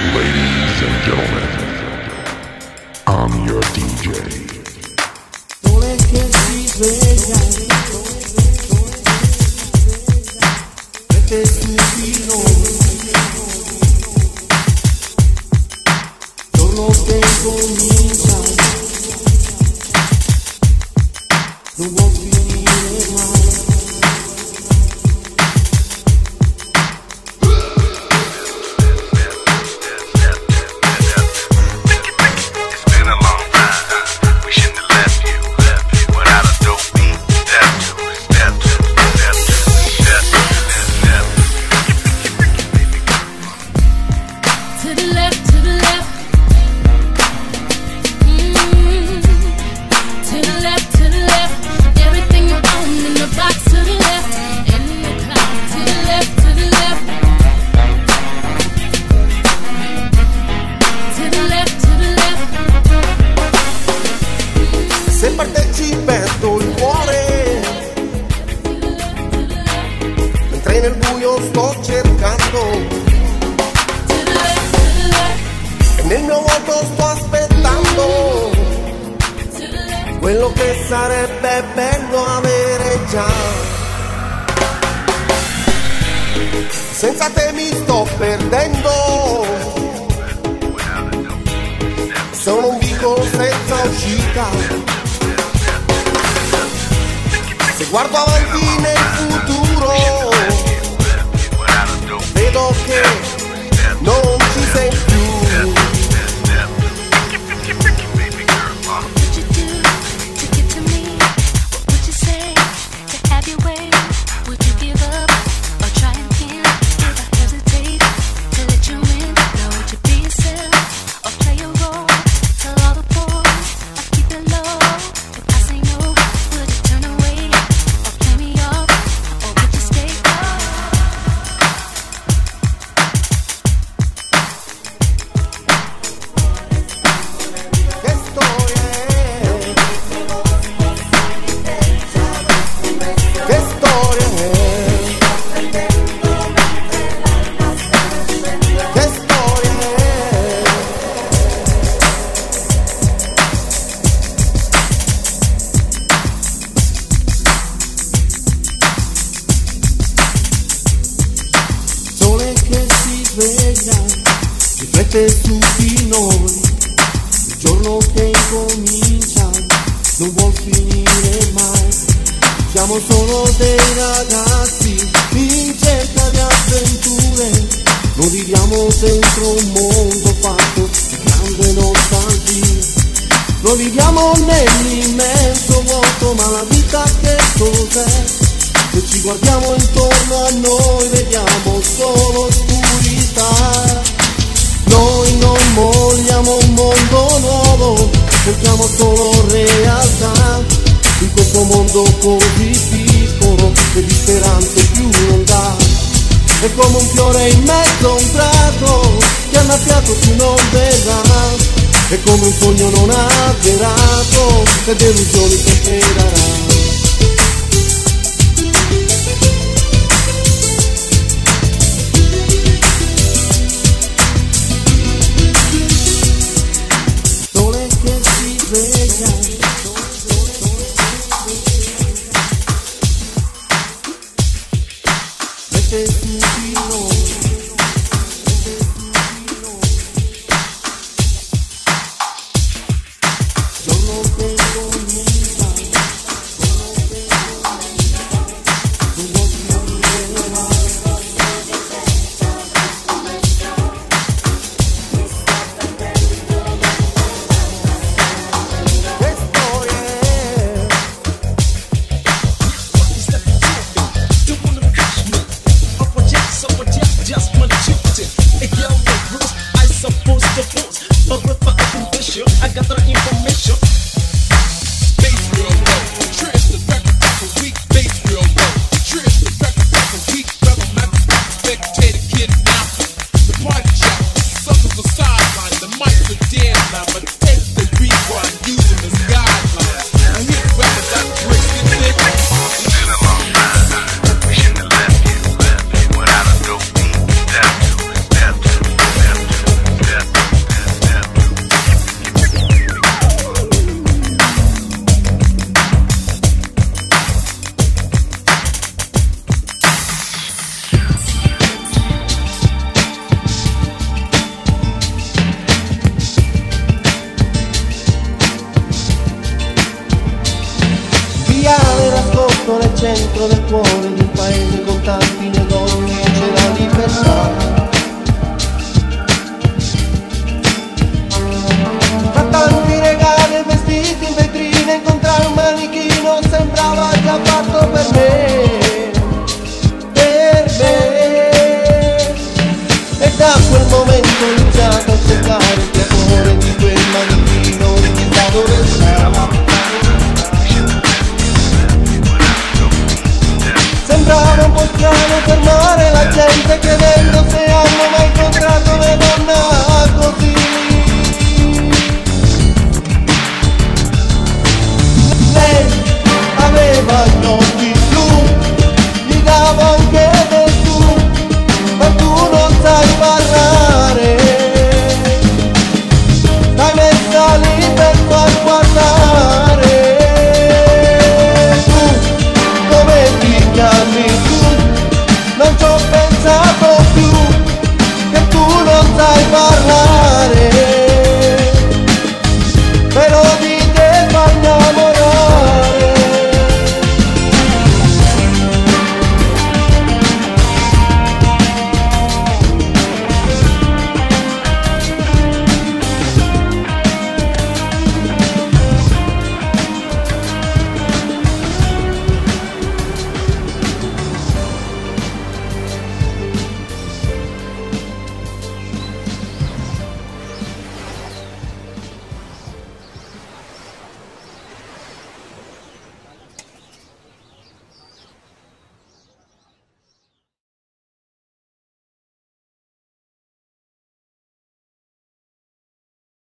Ladies and gentlemen, I'm your DJ. Sole che si sveglia, perché subito, giorno che comincia, non può finire mai. Se parteci perdo il cuore, mentre nel buio sto cercando, e nel mio volto sto aspettando quello che sarebbe bello avere già. Senza te mi sto perdendo, sono un vico senza uscita. Se guardo avanti nel futuro, vedo che non ci sei più. Riflette su di noi, il giorno che incomincia non vuol finire mai. Siamo solo dei ragazzi in cerca di avventure, non viviamo dentro un mondo fatto di grande nostalgia. Non viviamo nell'immenso vuoto, ma la vita che cos'è? Se ci guardiamo intorno a noi vediamo solo oscurità. Noi non vogliamo un mondo nuovo, cerchiamo solo realtà. In questo mondo così piccolo che di speranze più non dà. È come un fiore in mezzo a un prato che annaffiato più non verrà. È come un sogno non avverato che delusioni sempre darà. Someone cuore di un paese con tanti negozi e c'è la libertà. Tra tanti regali e vestiti in vetrina, incontrare un manichino sembrava già fatto per me, per me. E da quel momento ho iniziato a cercare il piacere di quel manichino, chissà dove sta. Sembrava un po' strano fermare la gente credendo se